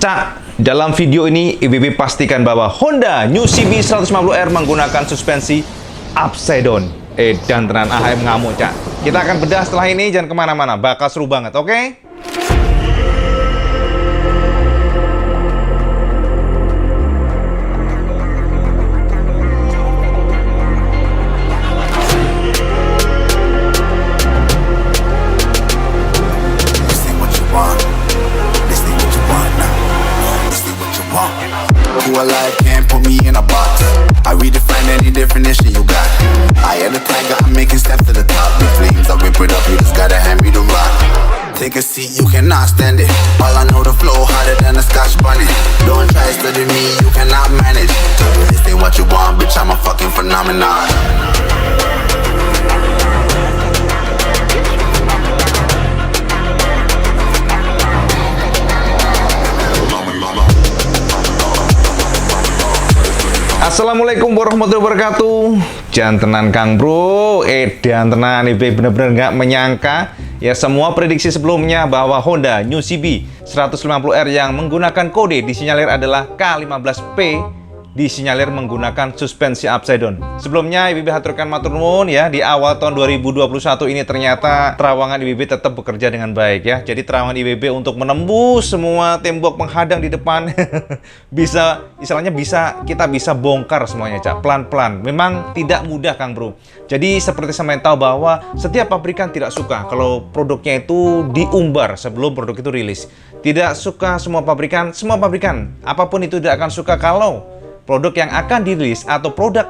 Cak, dalam video ini IBB pastikan bahwa Honda New CB 150R menggunakan suspensi upside down. Dan tenan AHM ngamuk, Cak. Kita akan bedah setelah ini, jangan kemana-mana, bakal seru banget, oke? Who alive can't put me in a box. I redefine any definition you got. I am the tiger, I'm making steps to the top. The flames, I whip it up, you just gotta hand me the rock. Take a seat, you cannot stand it. All I know, the flow harder than a Scotch bonnet. Don't try study me, you cannot manage. This ain't what you want, bitch, I'm a fucking phenomenon. Assalamualaikum warahmatullahi wabarakatuh. Jangan tenan Kang Bro. Dan tenan IBB bener-bener nggak menyangka ya, semua prediksi sebelumnya bahwa Honda New CB 150R yang menggunakan kode disinyalir adalah K15P disinyalir menggunakan suspensi upside down. Sebelumnya IBB haturkan matur nuwun ya, di awal tahun 2021 ini ternyata terowongan IBB tetap bekerja dengan baik ya. Jadi terowongan IBB untuk menembus semua tembok penghadang di depan bisa, istilahnya kita bisa bongkar semuanya, Cak, pelan-pelan. Memang tidak mudah, Kang Bro. Jadi seperti saya tahu bahwa setiap pabrikan tidak suka kalau produknya itu diumbar sebelum produk itu rilis. Tidak suka semua pabrikan apapun itu tidak akan suka kalau produk yang akan dirilis atau produk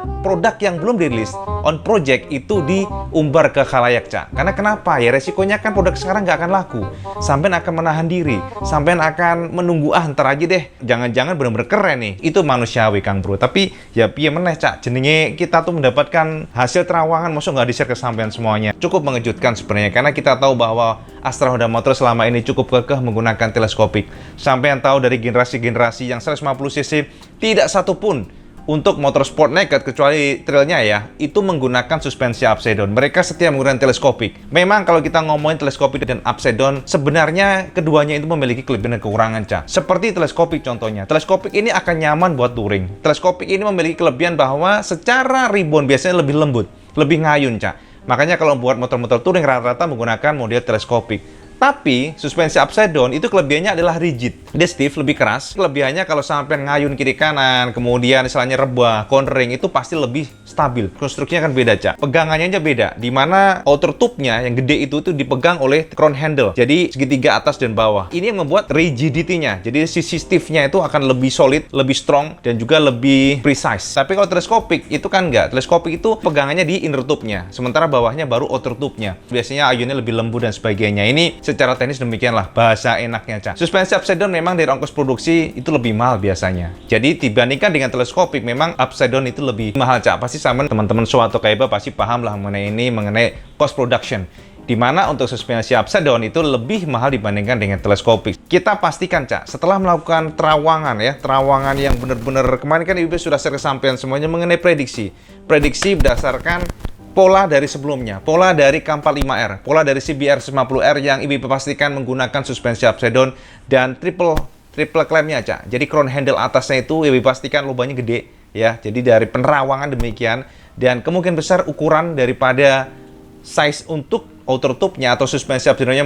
yang belum dirilis on project itu diumbar ke khalayak, Cak. Karena kenapa? Ya resikonya kan produk sekarang nggak akan laku. Sampean akan menahan diri, sampean akan menunggu ntar aja deh. Jangan-jangan bener-bener keren nih. Itu manusiawi, Kang Bro. Tapi ya piye meneh, Cak. Jenenge kita tuh mendapatkan hasil terawangan, mosok nggak di-share ke sampean semuanya. Cukup mengejutkan sebenarnya karena kita tahu bahwa Astra Honda Motor selama ini cukup kekeh menggunakan teleskopik. Sampean tahu dari generasi-generasi yang 150 cc tidak satupun untuk motor sport naked kecuali trailnya ya, itu menggunakan suspensi upside down. Mereka setia menggunakan teleskopik. Memang kalau kita ngomongin teleskopik dan upside down, sebenarnya keduanya itu memiliki kelebihan dan kekurangan, Cak. Seperti teleskopik contohnya. Teleskopik ini akan nyaman buat touring. Teleskopik ini memiliki kelebihan bahwa secara rebound biasanya lebih lembut, lebih ngayun, Cak. Makanya kalau buat motor-motor touring rata-rata menggunakan model teleskopik. Tapi suspensi upside down itu kelebihannya adalah rigid. Dia stiff, lebih keras. Kelebihannya kalau sampai ngayun kiri kanan, kemudian misalnya rebah, cornering, itu pasti lebih stabil. Konstruksinya kan beda, Cak. Pegangannya aja beda. Dimana outer tube-nya yang gede itu dipegang oleh crown handle. Jadi segitiga atas dan bawah. Ini yang membuat rigidity-nya. Jadi sisi stiff-nya itu akan lebih solid, lebih strong, dan juga lebih precise. Tapi kalau teleskopik itu kan enggak. Teleskopik itu pegangannya di inner tube-nya. Sementara bawahnya baru outer tube-nya. Biasanya ayunnya lebih lembut dan sebagainya. Ini secara teknis demikianlah bahasa enaknya, Cak. Suspensi upside down memang dari ongkos produksi itu lebih mahal biasanya. Jadi dibandingkan dengan teleskopik memang upside down itu lebih mahal, Cak. Pasti sama teman-teman suatu kaiba pasti paham lah mengenai cost production. Dimana untuk suspensi upside down itu lebih mahal dibandingkan dengan teleskopik. Kita pastikan, Cak, setelah melakukan terawangan yang benar-benar kemarin kan IBB sudah share kesampaian semuanya mengenai prediksi berdasarkan pola dari sebelumnya, pola dari K45R, pola dari CBR 150R yang IBB pastikan menggunakan suspensi upside down dan triple clamp-nya, Cak. Jadi crown handle atasnya itu IBB pastikan lubangnya gede ya. Jadi dari penerawangan demikian dan kemungkinan besar ukuran daripada size untuk outer tube-nya atau suspensi upside down-nya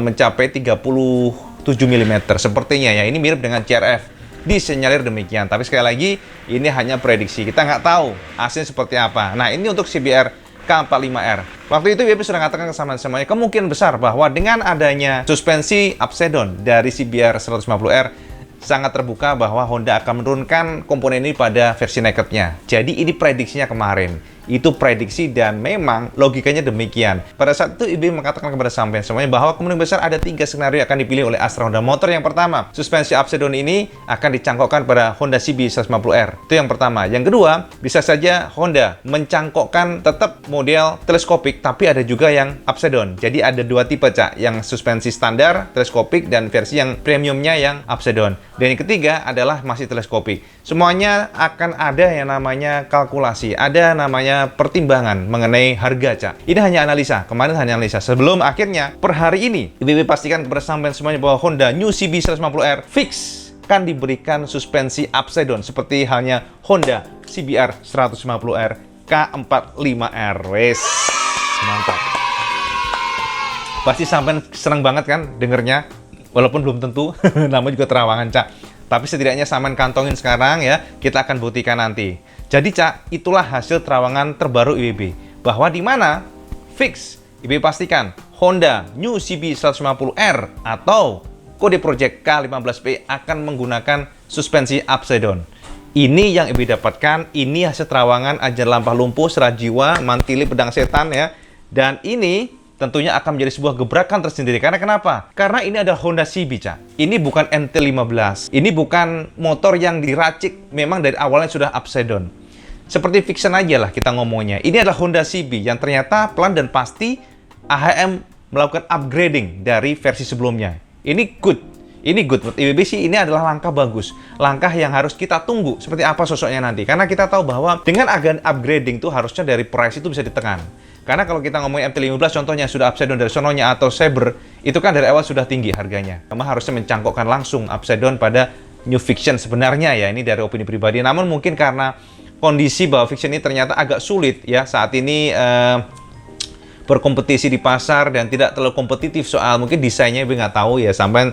mencapai 37 mm sepertinya ya. Ini mirip dengan CRF. Disinyalir demikian, tapi sekali lagi ini hanya prediksi, kita nggak tahu hasilnya seperti apa. Nah, ini untuk CBR K45R. Waktu itu IBB sudah mengatakan ke semuanya kemungkinan besar bahwa dengan adanya suspensi upside down dari CBR 150R sangat terbuka bahwa Honda akan menurunkan komponen ini pada versi nakednya. Jadi ini prediksinya kemarin. Itu prediksi dan memang logikanya demikian. Pada saat itu IBB mengatakan kepada sampean semuanya bahwa kemungkinan besar ada 3 skenario yang akan dipilih oleh Astra Honda Motor. Yang pertama, suspensi upside down ini akan dicangkokkan pada Honda CB 150R. Itu yang pertama. Yang kedua, bisa saja Honda mencangkokkan tetap model teleskopik, tapi ada juga yang upside down. Jadi ada dua tipe, Cak. Yang suspensi standar teleskopik dan versi yang premiumnya yang upside down. Dan yang ketiga adalah masih teleskopik. Semuanya akan ada yang namanya kalkulasi, ada namanya pertimbangan mengenai harga, Cak. Ini hanya analisa, kemarin hanya analisa. Sebelum akhirnya per hari ini IBB pastikan kepada sampean semuanya bahwa Honda New CB 150R fix akan diberikan suspensi upside down seperti halnya Honda CBR 150R K45R. Wes, mantap. Pasti sampai seneng banget kan dengernya, walaupun belum tentu, namanya juga terawangan, Cak. Tapi setidaknya sampean kantongin sekarang ya, kita akan buktikan nanti. Jadi, Cak, itulah hasil terawangan terbaru IWB. Bahwa di mana fix IWB pastikan Honda New CB 150R atau kode project K15P akan menggunakan suspensi upside down. Ini yang IWB dapatkan, ini hasil terawangan ajar lampah lumpuh, serat jiwa, mantili pedang setan ya. Dan ini tentunya akan menjadi sebuah gebrakan tersendiri. Karena kenapa? Karena ini adalah Honda CB, Cak. Ini bukan NT15. Ini bukan motor yang diracik, memang dari awalnya sudah upside down. Seperti fiction aja lah kita ngomongnya. Ini adalah Honda CB yang ternyata pelan dan pasti AHM melakukan upgrading dari versi sebelumnya. Ini good. Ini good. Menurut IWB sih ini adalah langkah bagus. Langkah yang harus kita tunggu seperti apa sosoknya nanti. Karena kita tahu bahwa dengan agen upgrading tuh harusnya dari price itu bisa ditekan. Karena kalau kita ngomongin MT-15 contohnya sudah upside down dari sononya atau Saber, itu kan dari awal sudah tinggi harganya. Memang harusnya mencangkokkan langsung upside down pada New Fiction sebenarnya ya. Ini dari opini pribadi. Namun mungkin karena kondisi bahwa Fiction ini ternyata agak sulit ya saat ini berkompetisi di pasar dan tidak terlalu kompetitif soal mungkin desainnya Ibu nggak tahu ya, sampai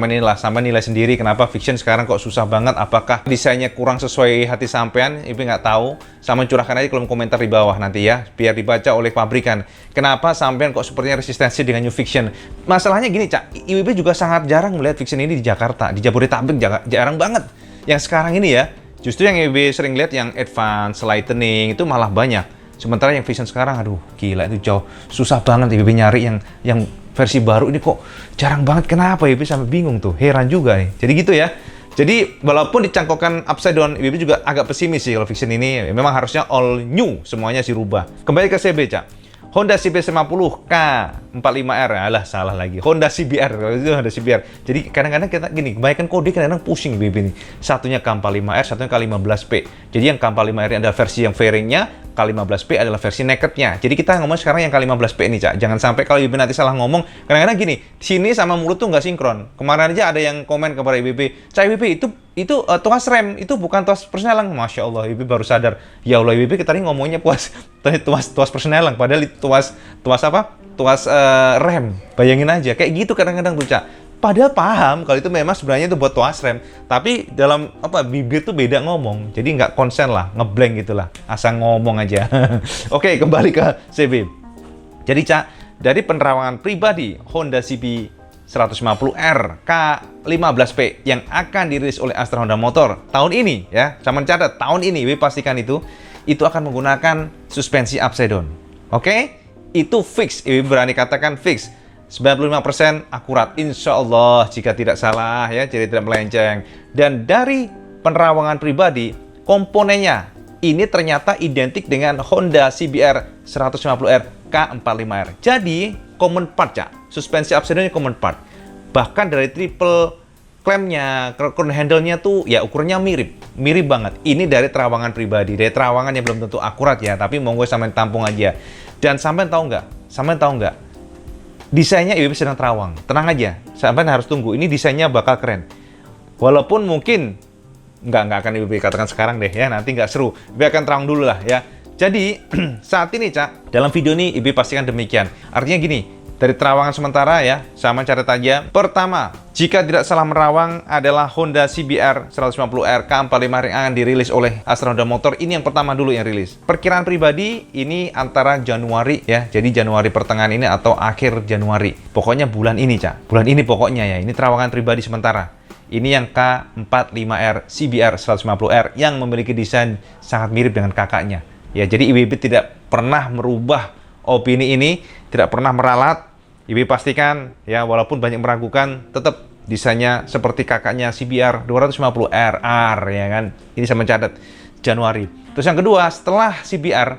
nilai sendiri kenapa Fiction sekarang kok susah banget, apakah desainnya kurang sesuai hati sampean, Ibu nggak tahu. Sama curahkan aja kolom komentar di bawah nanti ya, biar dibaca oleh pabrikan kenapa sampean kok sepertinya resistensi dengan New Fiction. Masalahnya gini, Cak, IWB juga sangat jarang melihat Fiction ini di Jakarta, di Jabodetabek jarang banget. Yang sekarang ini ya, justru yang IWB sering lihat yang Advance, Lightning itu malah banyak. Sementara yang Vision sekarang, aduh gila itu jauh susah banget IWB nyari yang versi baru ini kok jarang banget. Kenapa IWB sampai bingung tuh, heran juga nih. Jadi gitu ya. Jadi walaupun dicangkokkan upside down, IWB juga agak pesimis sih kalau Vision ini. Memang harusnya all new, semuanya dirubah. Kembali ke CB, Cak. Honda CB 50 K45R, alah salah lagi. Honda CBR, kalau itu Honda CBR. Jadi kadang-kadang kita gini, kebanyakan kode kadang-kadang pusing IWB ini. Satunya K45R, satunya K15P. Jadi yang K45R ini adalah versi yang fairingnya, K15P adalah versi nakednya. Jadi kita ngomong sekarang yang K15P ini, Cak. Jangan sampai kalau IWB nanti salah ngomong. Kadang-kadang gini, sini sama mulut tuh nggak sinkron. Kemarin aja ada yang komen kepada IWB, Cak IWB itu tuas rem, itu bukan tuas persneling. Masya Allah, IWB baru sadar. Ya Allah, IWB kita tadi ngomongnya tuas persneling, padahal itu tuas apa? Tuas rem. Bayangin aja, kayak gitu kadang-kadang tuh, Cak. Padahal paham kalau itu memang sebenarnya itu buat tuas rem, tapi dalam bibir tuh beda ngomong, jadi nggak konsen lah, ngeblank gitulah, asal ngomong aja. Oke, kembali ke CB. Jadi, Cak, dari penerawangan pribadi Honda CB 150R K15P yang akan dirilis oleh Astra Honda Motor tahun ini ya, sama catat tahun ini, pastikan itu akan menggunakan suspensi upside down. Oke, itu fix, berani katakan fix. 95% akurat, insya Allah jika tidak salah ya, jadi tidak melenceng. Dan dari penerawangan pribadi, komponennya ini ternyata identik dengan Honda CBR 150R K45R. Jadi common part, Cak, suspensi upside down common part. Bahkan dari triple clamp-nya, crown handle-nya tuh ya ukurannya mirip banget. Ini dari terawangan pribadi, dari terawangan yang belum tentu akurat ya, tapi monggo sampean tampung aja. Dan sampean tahu nggak? Desainnya IWB sedang terawang. Tenang aja, sampai harus tunggu. Ini desainnya bakal keren. Walaupun mungkin nggak akan IWB katakan sekarang deh ya, nanti nggak seru. IWB akan terawang dulu lah ya. Jadi saat ini, Cak, dalam video ini IWB pastikan demikian. Artinya gini, dari terawangan sementara ya, sama catat aja. Pertama, jika tidak salah merawang adalah Honda CBR 150R K45 yang akan dirilis oleh Astra Honda Motor. Ini yang pertama dulu yang rilis. Perkiraan pribadi ini antara Januari ya. Jadi Januari pertengahan ini atau akhir Januari. Pokoknya bulan ini, Cak. Bulan ini pokoknya ya. Ini terawangan pribadi sementara. Ini yang K45R CBR 150R yang memiliki desain sangat mirip dengan kakaknya. Ya, jadi IWB tidak pernah merubah opini ini, tidak pernah meralat. IWB pastikan ya, walaupun banyak meragukan, tetap desainnya seperti kakaknya CBR 250RR ya kan. Ini saya mencatat Januari. Terus yang kedua, setelah CBR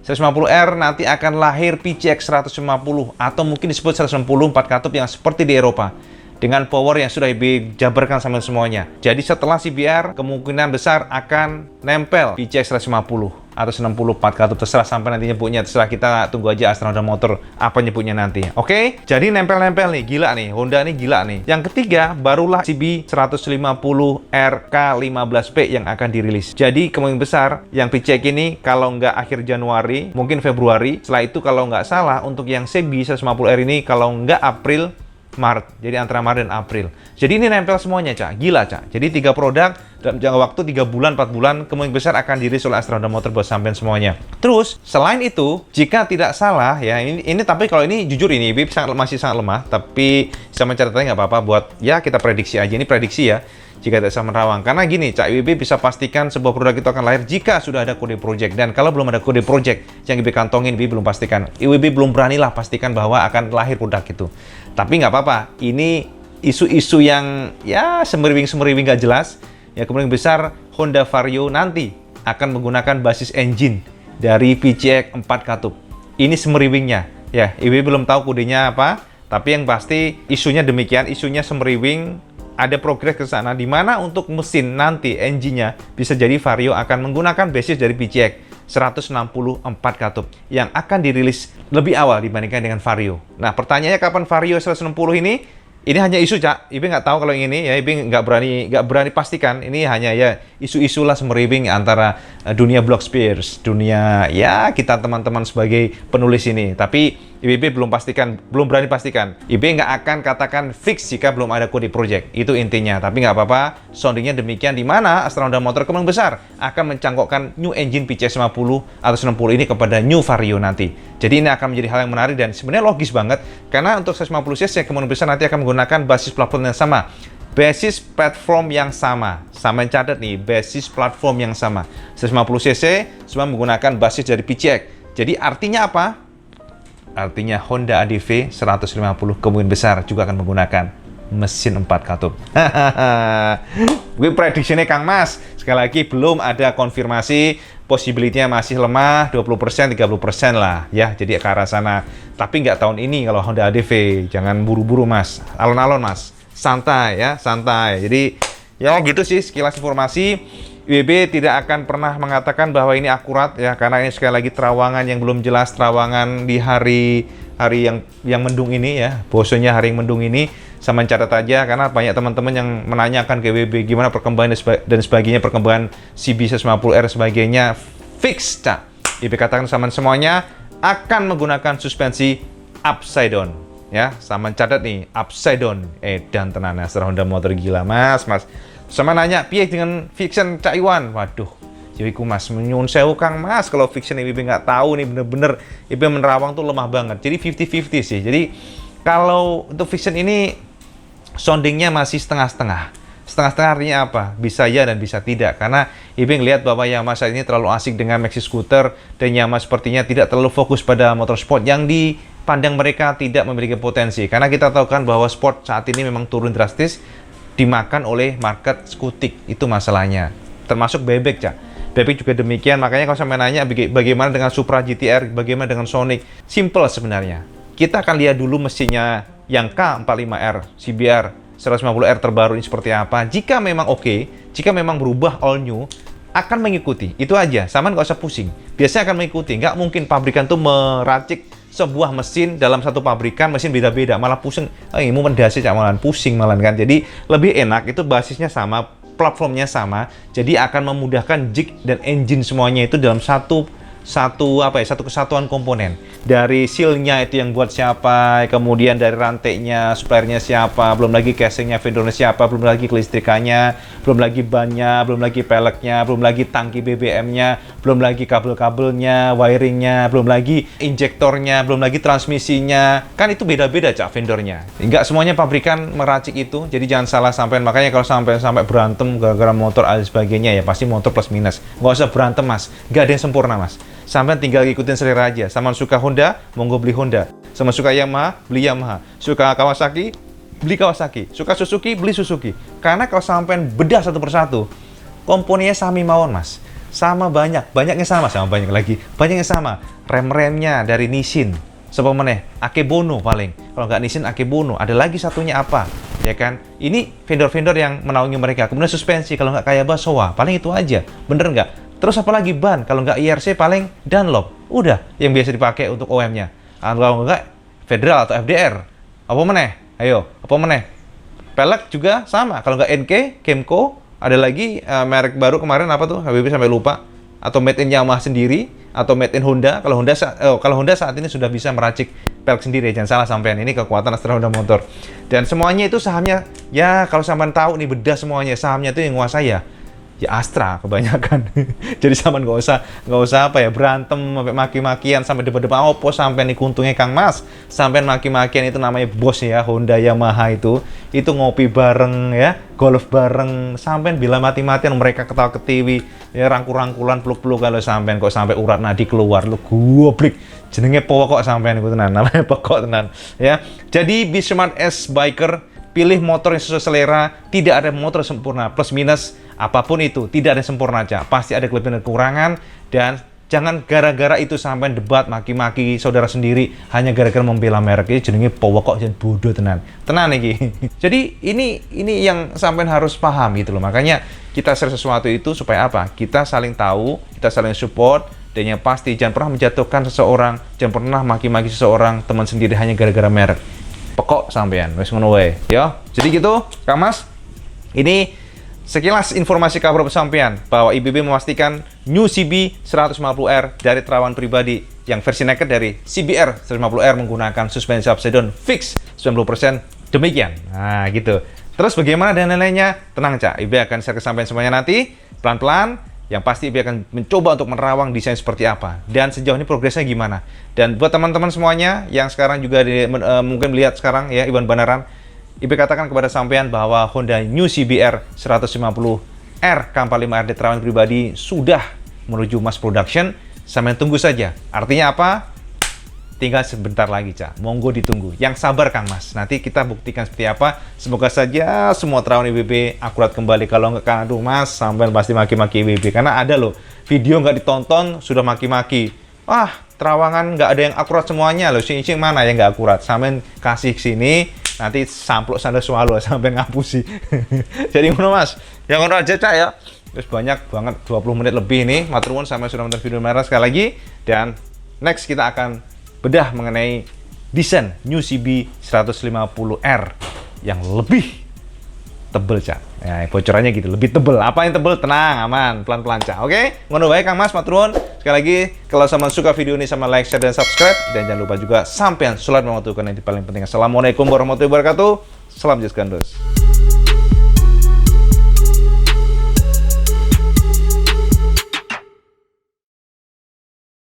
150R nanti akan lahir PCX 150 atau mungkin disebut 150 4 katup yang seperti di Eropa dengan power yang sudah IWB jabarkan sama semuanya. Jadi setelah CBR kemungkinan besar akan nempel PCX 150. atau 160 4 katup, terserah sampai nanti nyebutnya, terserah, kita tunggu aja Astra Honda Motor apa nyebutnya nanti. Oke, jadi nempel-nempel nih, gila nih, Honda nih gila nih. Yang ketiga, barulah CB 150 RK15P yang akan dirilis. Jadi kemungkinan besar yang PCX ini kalau nggak akhir Januari, mungkin Februari. Setelah itu kalau nggak salah untuk yang CB 150R ini kalau nggak April, Maret. Jadi antara Maret dan April. Jadi ini nempel semuanya, Cak. Gila, Cak. Jadi 3 produk dalam jangka waktu 3 bulan, 4 bulan, kemungkinan besar akan dirilis oleh Astra Honda Motor buat sampean semuanya. Terus, selain itu, jika tidak salah, ya, ini tapi kalau ini jujur ini, Bib masih sangat lemah, tapi sama catatannya nggak apa-apa buat, ya kita prediksi aja. Ini prediksi ya, jika tidak salah menerawang. Karena gini, Cak, IWB bisa pastikan sebuah produk itu akan lahir jika sudah ada kode project. Dan kalau belum ada kode project yang IWB kantongin, IWB belum pastikan. IWB belum beranilah pastikan bahwa akan lahir produk itu. Tapi nggak apa-apa, ini isu-isu yang ya semeriwing-semeriwing nggak jelas. Ya kemungkinan besar Honda Vario nanti akan menggunakan basis engine dari PCX 4 katup. Ini semeriwingnya. Ya, IWB belum tahu kodenya apa, tapi yang pasti isunya demikian, isunya semeriwing. Ada progres ke sana, di mana untuk mesin nanti engine-nya bisa jadi Vario akan menggunakan basis dari PCX 164 katup yang akan dirilis lebih awal dibandingkan dengan Vario. Nah, pertanyaannya kapan Vario 160 ini? Ini hanya isu, Cak. Ibi nggak tahu kalau yang ini, ya Ibi nggak berani pastikan. Ini hanya ya isu-isu lah semeriwing antara dunia blogspears, dunia ya kita teman-teman sebagai penulis ini. Tapi IBB belum berani pastikan. IB nggak akan katakan fix jika belum ada kode project. Itu intinya. Tapi nggak apa-apa, soundingnya demikian, di mana Astra Honda Motor kemungkinan besar akan mencangkokkan new engine PCX 50 atau 90 ini kepada new Vario nanti. Jadi ini akan menjadi hal yang menarik dan sebenarnya logis banget, karena untuk 150cc kemungkinan besar nanti akan menggunakan basis platform yang sama. Basis platform yang sama. Sama yang catat nih, basis platform yang sama. 150cc semua menggunakan basis dari PCX. Jadi artinya apa? Artinya Honda ADV 150 kemungkinan besar juga akan menggunakan mesin 4 katup. Gue prediksinya Kang Mas. Sekali lagi belum ada konfirmasi, possibility-nya masih lemah, 20%, 30% lah ya. Jadi ke arah sana. Tapi nggak tahun ini kalau Honda ADV. Jangan buru-buru, Mas. Alon-alon, Mas. Santai ya, santai. Jadi ya gitu sih sekilas informasi. IWB tidak akan pernah mengatakan bahwa ini akurat ya, karena ini sekali lagi terawangan yang belum jelas, terawangan di hari yang mendung ini ya, bosonya hari yang mendung ini. Sama catat aja, karena banyak teman-teman yang menanyakan ke IWB gimana perkembangan dan sebagainya, perkembangan CB 150R sebagainya. Fix, Cak. IWB katakan sama semuanya akan menggunakan suspensi upside down ya, sama catat nih upside down. Dan tenan Astra Honda Motor gila, Mas. Sama nanya, piye dengan fiction Cak Iwan? Waduh, jadiku Mas, menyun sewu Kang Mas, kalau fiction IWB nggak tahu nih, bener-bener IWB menerawang tuh lemah banget. Jadi 50-50 sih. Jadi kalau untuk fiction ini soundingnya masih setengah-setengah. Setengah-setengah artinya apa? Bisa ya dan bisa tidak. Karena IWB ngelihat bahwa Yamaha saat ini terlalu asik dengan maxi scooter, dan Yamaha sepertinya tidak terlalu fokus pada motorsport yang dipandang mereka tidak memiliki potensi. Karena kita tahu kan bahwa sport saat ini memang turun drastis, dimakan oleh market skutik, itu masalahnya. Termasuk bebek, Cak. Bebek juga demikian. Makanya kalau sampai nanya bagaimana dengan Supra GTR, bagaimana dengan Sonic, simple sebenarnya. Kita akan lihat dulu mesinnya yang K45R CBR 150R terbaru ini seperti apa. Jika memang oke, jika memang berubah all new, akan mengikuti. Itu aja, sama nggak usah pusing. Biasanya akan mengikuti. Nggak mungkin pabrikan tuh meracik sebuah mesin dalam satu pabrikan, mesin beda-beda, malah pusing. Mau mendasi, malahan pusing malahan kan. Jadi lebih enak itu basisnya sama, platformnya sama, jadi akan memudahkan jig dan engine semuanya itu dalam satu kesatuan komponen. Dari seal-nya itu yang buat siapa, kemudian dari rantainya, suppliernya siapa, belum lagi casingnya, vendornya siapa, belum lagi kelistrikannya, belum lagi bannya, belum lagi peleknya, belum lagi tangki BBM-nya, belum lagi kabel-kabelnya, wiringnya, belum lagi injektornya, belum lagi transmisinya. Kan itu beda-beda, Cak, vendornya. Enggak semuanya pabrikan meracik itu, jadi jangan salah sampean. Makanya kalau sampai berantem gara-gara motor dan sebagainya, ya pasti motor plus minus. Nggak usah berantem, Mas. Nggak ada yang sempurna, Mas. Sampai tinggal ikutin selera aja. Sama suka Honda, monggo beli Honda. Sama suka Yamaha, beli Yamaha. Suka Kawasaki, beli Kawasaki. Suka Suzuki, beli Suzuki. Karena kalau sampai bedah satu persatu, komponennya sami mawon, Mas. Sama banyaknya sama banyak lagi. Banyaknya sama. Rem-remnya dari Nissin. Siapa meneh? Akebono paling. Kalau nggak Nissin, Akebono. Ada lagi satunya apa? Ya kan? Ini vendor-vendor yang menaungi mereka. Kemudian suspensi, kalau nggak kayak Basowa, paling itu aja. Bener nggak? Terus apalagi ban, kalau nggak IRC paling Dunlop. Udah, yang biasa dipakai untuk OM-nya. Kalau nggak Federal atau FDR. Apa meneh? Ayo, apa meneh? Pelek juga sama. Kalau nggak NK, Kemco, ada lagi merek baru kemarin apa tuh? HBB sampai lupa. Atau made in Yamaha sendiri, atau made in Honda. Kalau Honda saat ini sudah bisa meracik pelek sendiri. Jangan salah sampean, ini kekuatan Astra Honda Motor. Dan semuanya itu sahamnya, ya kalau sampean tahu nih bedah semuanya, sahamnya itu yang nguasai ya Astra kebanyakan. Jadi sampean nggak usah apa ya berantem sampai maki-makian sampai debat-debat opo sampai nih kuntungnya Kang Mas. Sampai maki-makian itu namanya bos ya, Honda Yamaha itu ngopi bareng ya, golf bareng, sampai bila mati-matian mereka ketawa-ketiwi, ya rangkul-rangkulan peluk-peluk kalau sampai kok sampai urat nadi keluar lu goblok. Jenenge pokok sampean iku tenan, namanya pokok tenan ya. Jadi Be Smart S Biker, pilih motor yang sesuai selera. Tidak ada motor sempurna, plus minus apapun itu, tidak ada yang sempurna aja. Pasti ada kelebihan dan kekurangan, dan jangan gara-gara itu sampai debat maki-maki saudara sendiri hanya gara-gara membela merek. Ini jenenge pokok jangan bodoh tenan. Tenan iki. Jadi ini yang sampean harus paham gitu loh. Makanya kita share sesuatu itu supaya apa? Kita saling tahu, kita saling support, dan yang pasti jangan pernah menjatuhkan seseorang, jangan pernah maki-maki seseorang teman sendiri hanya gara-gara merek. Pokok sampean wis ngono wae ya. Jadi gitu Kang Mas, ini sekilas informasi kabar sampean bahwa IBB memastikan New CB 150R dari terawan pribadi yang versi naked dari CBR 150R menggunakan suspensi upside down fix 90%. Demikian. Nah gitu. Terus bagaimana dan lain-lainnya? Tenang Cak, IBB akan share ke sampean semuanya nanti pelan-pelan. Yang pasti IBB akan mencoba untuk menerawang desain seperti apa, dan sejauh ini progresnya gimana. Dan buat teman-teman semuanya yang sekarang juga mungkin melihat sekarang ya Iwan Banaran, IBB katakan kepada sampean bahwa Honda New CBR 150R K45RD terawan pribadi sudah menuju mass production. Sampean tunggu saja. Artinya apa? Tinggal sebentar lagi, Cak. Monggo ditunggu. Yang sabar, Kang Mas. Nanti kita buktikan seperti apa. Semoga saja semua terawan IBB akurat kembali. Kalau nggak, aduh Mas, sampai pasti maki-maki IBB. Karena ada loh, video nggak ditonton, sudah maki-maki. Wah, terawangan nggak ada yang akurat semuanya loh. Sing mana yang nggak akurat? Sampai kasih sini, nanti samplok sanda swallow sampai ngapusi. Jadi ngono Mas. Yang ngono aja, Cak ya. Terus banyak banget, 20 menit lebih nih. Matur nuwun sampai sudah nonton video merah sekali lagi. Dan next kita akan bedah mengenai desain New CB 150R yang lebih tebel, Cak. Ya, bocorannya gitu, lebih tebel. Apa yang tebel? Tenang, aman, pelan-pelan, Cak. Oke? Ngono baik, Kang Mas, matur nuwun. Sekali lagi, kalau sampean suka video ini sama like, share, dan subscribe. Dan jangan lupa juga sampean sholat mematukan yang paling penting. Assalamualaikum warahmatullahi wabarakatuh. Salam Just Gandos.